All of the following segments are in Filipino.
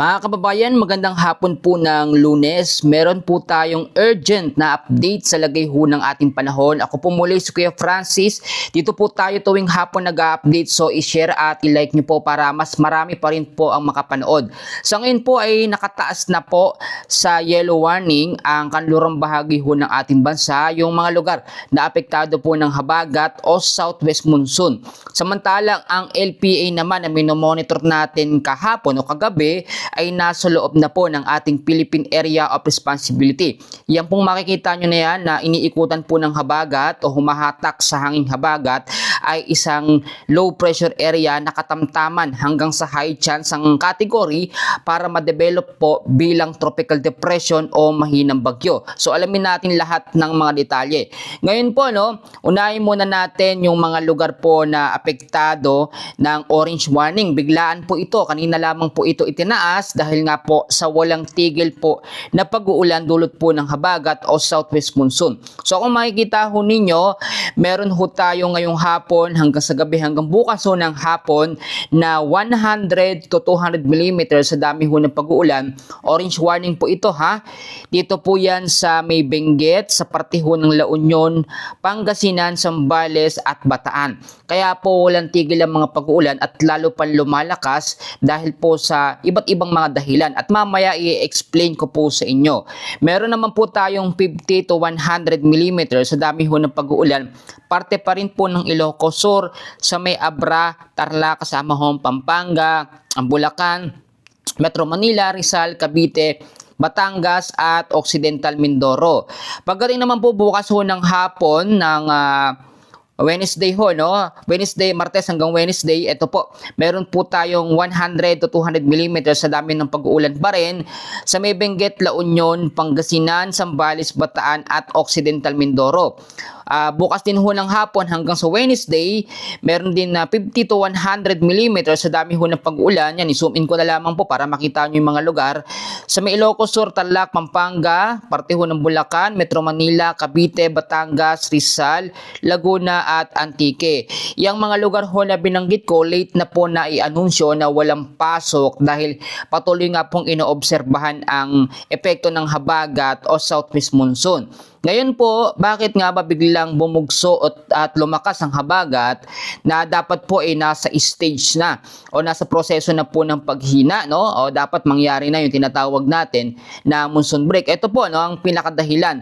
Mga kababayan, magandang hapon po ng Lunes. Meron po tayong urgent na update sa lagay ho ng ating panahon. Ako po muli si Kuya Francis. Dito po tayo tuwing hapon nag-update. So i-share at i-like nyo po para mas marami pa rin po ang makapanood. Sa ngayon po ay nakataas na po sa yellow warning ang kanlurang bahagi ho ng ating bansa. Yung mga lugar na apektado po ng habagat o southwest monsoon. Samantalang ang LPA naman na minomonitor natin kahapon o kagabi ay nasa loob na po ng ating Philippine Area of Responsibility. Yan pong makikita nyo na yan na iniikutan po ng habagat o humahatak sa hanging habagat ay isang low pressure area na katamtaman hanggang sa high chance ang category para ma-develop po bilang tropical depression o mahinang bagyo. So alamin natin lahat ng mga detalye. Ngayon po unahin muna natin yung mga lugar po na apektado ng orange warning. Biglaan po ito, kanina lamang po ito itinaas dahil nga po sa walang tigil po na pag-uulan dulot po ng habagat o southwest monsoon. So kung makikita ho ninyo, meron ho tayo ngayong hapon hanggang sa gabi hanggang bukas ho ng hapon na 100 to 200 mm sa dami ho ng pag-uulan. Orange warning po ito ha. Dito po yan sa may Benguet, sa parte ho ng La Union, Pangasinan, Zambales at Bataan. Kaya po walang tigil ang mga pag-uulan at lalo pang lumalakas dahil po sa iba't ibang mga dahilan at mamaya i-explain ko po sa inyo. Meron naman po tayong 50 to 100 mm sa dami ho ng pag-uulan. Parte pa rin po ng Ilocos Sur sa may Abra, Tarlac kasama ho ang Pampanga, ang Bulacan, Metro Manila, Rizal, Cavite, Batangas at Occidental Mindoro. Pagdating naman po bukas ho ng hapon ng Wednesday ho, Wednesday, Martes hanggang Wednesday, ito po, meron po tayong 100 to 200 mm sa dami ng pag-uulan pa rin sa may Benguet, La Union, Pangasinan, Zambales, Bataan at Occidental Mindoro. Bukas din ho ng hapon hanggang sa Wednesday, meron din na 50 to 100 mm sa dami ho ng pag-uulan. Yan, i-zoom in ko na lamang po para makita nyo yung mga lugar. Sa may Ilocos Sur, Tarlac, Pampanga, parte ho ng Bulacan, Metro Manila, Cavite, Batangas, Rizal, Laguna at Antique. Yang mga lugar ho na binanggit ko, late na po na i-anunsyo na walang pasok dahil patuloy nga pong inoobserbahan ang epekto ng habagat o southwest monsoon. Ngayon po, bakit nga ba biglang bumugso at lumakas ang habagat na dapat po ay nasa stage na o nasa proseso na po ng paghina, o dapat mangyari na yung tinatawag natin na monsoon break. Ito po ang pinakadahilan.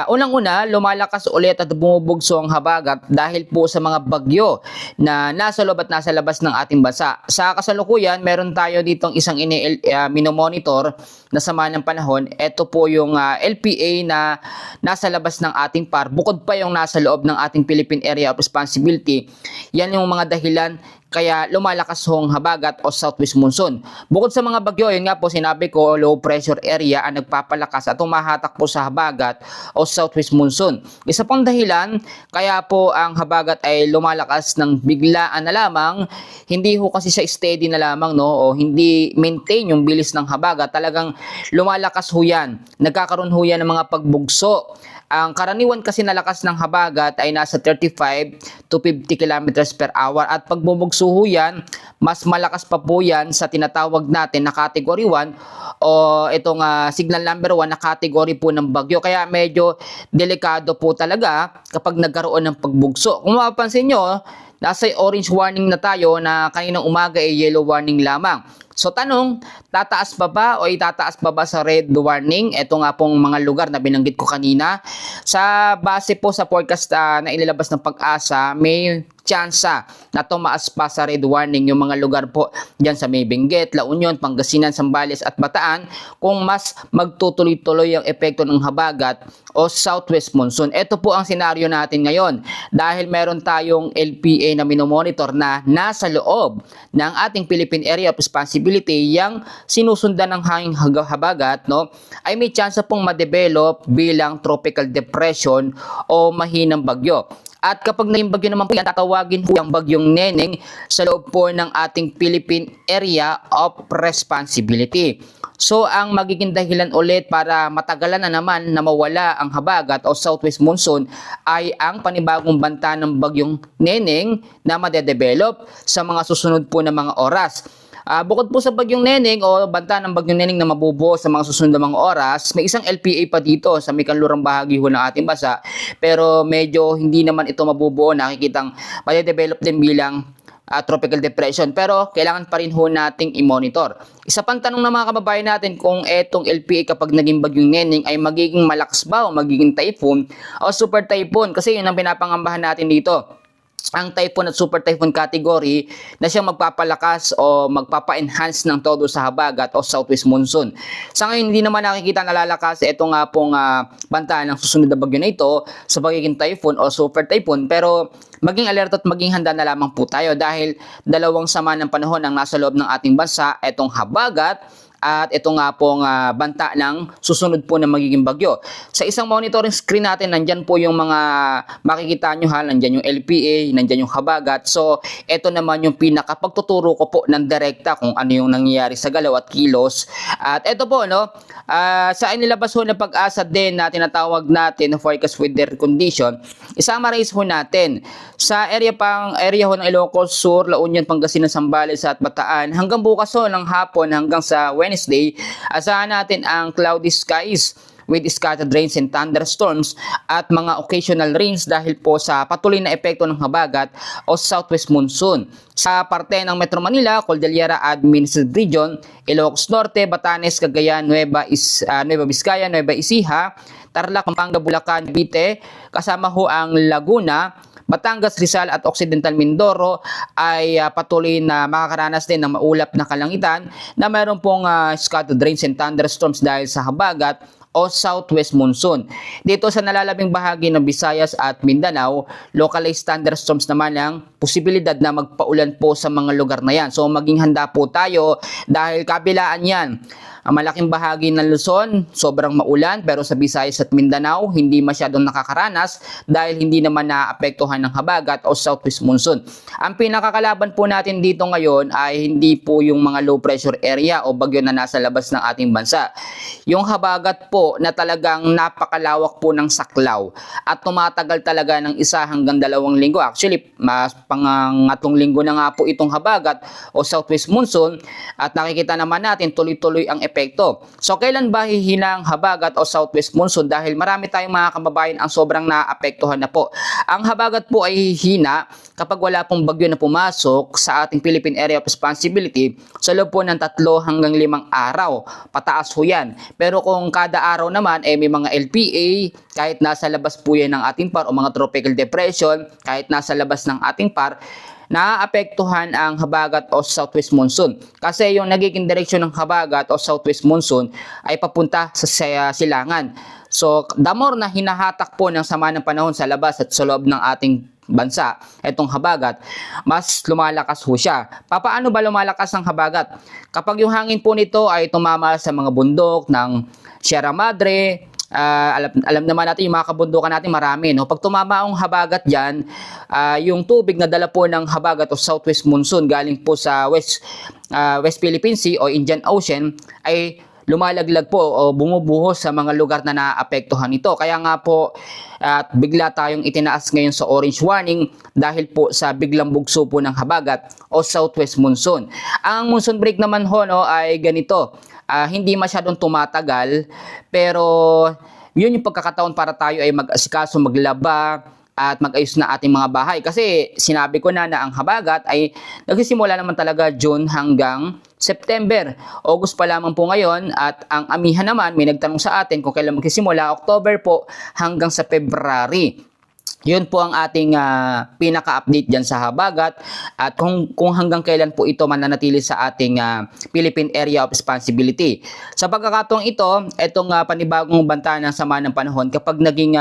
Unang-una, lumalakas ulit at bumubugso ang habagat dahil po sa mga bagyo na nasa loob at nasa labas ng ating bansa. Sa kasalukuyan, meron tayo ditong isang minomonitor na sama ng panahon. Ito po yung LPA na nasa labas ng ating PAR, bukod pa yung nasa loob ng ating Philippine Area of Responsibility. Yan yung mga dahilan kaya lumalakas hong habagat o southwest monsoon. Bukod sa mga bagyo, yun nga po sinabi ko, low pressure area ang nagpapalakas at humahatak po sa habagat o southwest monsoon. Isa pang dahilan, kaya po ang habagat ay lumalakas ng biglaan na lamang, hindi ho kasi siya steady na lamang, o hindi maintain yung bilis ng habagat. Talagang lumalakas ho yan. Nagkakaroon ho yan ng mga pagbugso. Ang karaniwan kasi na lakas ng habagat ay nasa 35 to 50 kilometers per hour at pag bumugso ho yan, mas malakas pa po yan sa tinatawag natin na category 1 o itong signal number 1 na category po ng bagyo. Kaya medyo delikado po talaga kapag nagkaroon ng pagbugso. Kung mapapansin nyo, nasa orange warning na tayo na kaninang umaga ay yellow warning lamang. So tanong, tataas pa ba o itataas pa ba sa red warning? Ito nga pong mga lugar na binanggit ko kanina. Sa base po sa forecast na ilalabas ng Pag-asa, may tsansa na tumaas pa sa red warning yung mga lugar po dyan sa may Benguet, La Union, Pangasinan, Zambales at Bataan kung mas magtutuloy-tuloy ang epekto ng habagat o southwest monsoon. Ito po ang senaryo natin ngayon dahil meron tayong LPA na minomonitor na nasa loob ng ating Philippine Area of Responsibility, yang sinusundan ng hanging habagat, ay may tsansa pong ma-develop bilang tropical depression o mahinang bagyo. At kapag naging bagyo naman po yan, tatawagin po yung bagyong Neneng sa loob po ng ating Philippine Area of Responsibility. So, ang magiging dahilan ulit para matagalan na naman na mawala ang habagat o southwest monsoon ay ang panibagong banta ng bagyong Neneng na madedevelop sa mga susunod po na mga oras. Bukod po sa Bagyong Neneng o banta ng Bagyong Neneng na mabubuo sa mga susunod na mga oras, may isang LPA pa dito sa may kanlurang bahagi ho ng ating bansa, pero medyo hindi naman ito mabubuo, nakikitang made-develop din bilang tropical depression, pero kailangan pa rin ho nating i-monitor. Isa pang tanong ng mga kababayan natin kung etong LPA kapag naging Bagyong Neneng ay magiging malakas ba o magiging typhoon o super typhoon, kasi yun ang pinapangambahan natin dito. Ang typhoon at super typhoon category na siyang magpapalakas o magpapa-enhance ng todo sa habagat o southwest monsoon. Sa ngayon, hindi naman nakikita nalalakas ito nga pong banta ng susunod na bagyo na ito sa pagiging typhoon o super typhoon, pero maging alerto at maging handa na lamang po tayo dahil dalawang sama ng panahon ang nasa loob ng ating bansa, itong habagat at ito nga pong banta ng susunod po na magiging bagyo. Sa isang monitoring screen natin, nandyan po yung mga makikita nyo ha, nandyan yung LPA, nandyan yung habagat. So, ito naman yung pinakapagtuturo ko po ng direkta kung ano yung nangyayari sa galaw at kilos. At ito po, no, sa inilabas ho na pag-asa din na tinatawag natin na forecast weather condition, i-summarize ho natin. Sa area ho ng Ilocos Sur, La Union, Pangasinan, Zambales at Bataan, hanggang bukas ho ng hapon hanggang sa Wednesday, asahan natin ang cloudy skies with scattered rains and thunderstorms at mga occasional rains dahil po sa patuloy na epekto ng habagat o southwest monsoon. Sa parte ng Metro Manila, Cordillera Administrative Region, Ilocos Norte, Batanes, Cagayan, Nueva Vizcaya, Nueva Ecija, Tarlac, Pampanga, Bulacan, Cavite, kasama ho ang Laguna, Batangas, Rizal at Occidental Mindoro ay patuloy na makakaranas din ng maulap na kalangitan na mayroon pong scattered rains and thunderstorms dahil sa habagat o southwest monsoon. Dito sa nalalabing bahagi ng Visayas at Mindanao, localized thunderstorms naman ang posibilidad na magpaulan po sa mga lugar na yan. So maging handa po tayo dahil kabilaan yan. Ang malaking bahagi ng Luzon, sobrang maulan, pero sa Visayas at Mindanao, hindi masyadong nakakaranas dahil hindi naman naapektuhan ng habagat o southwest monsoon. Ang pinakakalaban po natin dito ngayon ay hindi po yung mga low pressure area o bagyo na nasa labas ng ating bansa. Yung habagat po na talagang napakalawak po ng saklaw at tumatagal talaga ng 1 hanggang 2 linggo. Actually, mas pangangatlong linggo na nga po itong habagat o southwest monsoon at nakikita naman natin tuloy-tuloy ang epekto. So, kailan ba hihina ang habagat o southwest monsoon? Dahil marami tayong mga kababayan ang sobrang naapektuhan na po. Ang habagat po ay hihina kapag wala pong bagyo na pumasok sa ating Philippine Area of Responsibility sa loob po ng 3 hanggang 5 araw. Pataas ho yan. Pero kung kada araw naman may mga LPA, kahit nasa labas po yan ng ating par o mga tropical depression, kahit nasa labas ng ating par, naaapektuhan ang habagat o southwest monsoon. Kasi yung nagiging direksyon ng habagat o southwest monsoon ay papunta sa silangan. So, the more na hinahatak po ng sama ng panahon sa labas at sa loob ng ating bansa, itong habagat, mas lumalakas ho siya. Paano ba lumalakas ang habagat? Kapag yung hangin po nito ay tumama sa mga bundok ng Sierra Madre, alam naman natin yung mga kabundukan natin marami, no? Pag tumama ang habagat dyan, yung tubig na dala po ng habagat o southwest monsoon galing po sa West Philippine Sea o Indian Ocean ay lumalaglag po o bumubuhos sa mga lugar na naapektuhan ito. Kaya nga po at bigla tayong itinaas ngayon sa orange warning dahil po sa biglang bugso po ng habagat o southwest monsoon. Ang monsoon break naman ho, no, ay ganito. Hindi masyadong tumatagal, pero yun yung pagkakataon para tayo ay mag-asikaso, maglaba at mag-ayos na ating mga bahay. Kasi sinabi ko na ang habagat ay nagsisimula naman talaga June hanggang September. August pa lamang po ngayon at ang amihan naman may nagtanong sa atin kung kailan magsisimula. October po hanggang sa February. Yun po ang ating pinaka-update dyan sa habagat at kung hanggang kailan po ito mananatili sa ating Philippine Area of Responsibility. Sa pagkakataong ito, itong panibagong banta ng sama ng panahon kapag naging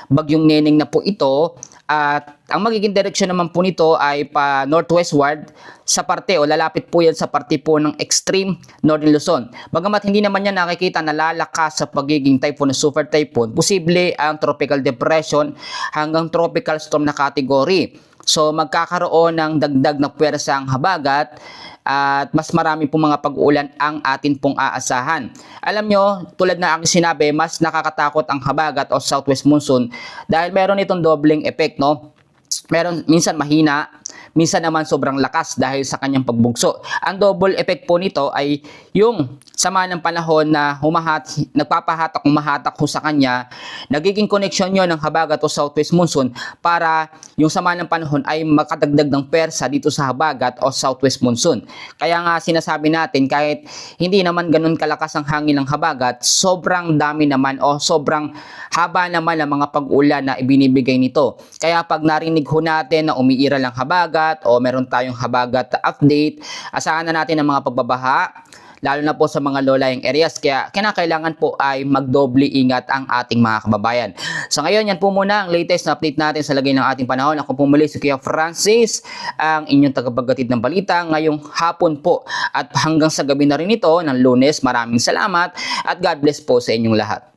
Bagyong Neneng na po ito at ang magiging direksyon naman po nito ay pa northwestward sa parte o lalapit po yan sa parte po ng extreme northern Luzon. Bagamat hindi naman yan nakikita na lalakas sa pagiging typhoon o super typhoon, posible ang tropical depression hanggang tropical storm na category. So magkakaroon ng dagdag na puwersa ang habagat at mas marami pong mga pag-uulan ang atin pong aasahan. Alam nyo, tulad na ang sinabi, mas nakakatakot ang habagat o southwest monsoon dahil meron itong dobleng effect, no? Meron minsan mahina, minsan naman sobrang lakas dahil sa kanyang pagbugso. Ang double effect po nito ay yung sama ng panahon na nagpapahatak, humahatak ho sa kanya, nagiging koneksyon yon ng habagat o southwest monsoon para yung sama ng panahon ay makadagdag ng persa dito sa habagat o southwest monsoon. Kaya nga sinasabi natin, kahit hindi naman ganun kalakas ang hangin ng habagat, sobrang dami naman o sobrang haba naman ang mga pag-ulan na ibinibigay nito. Kaya pag narinig ho natin na umiiral ang habagat o meron tayong habagat update, asahan na natin ang mga pagbabaha, lalo na po sa mga low-lying areas. Kaya kinakailangan po ay magdoble ingat ang ating mga kababayan. So ngayon, yan po muna ang latest na update natin sa lagay ng ating panahon. Ako po muli si Kuya Francis, ang inyong tagapaghatid ng balita ngayong hapon po. At hanggang sa gabi na rin ito ng Lunes, maraming salamat at God bless po sa inyong lahat.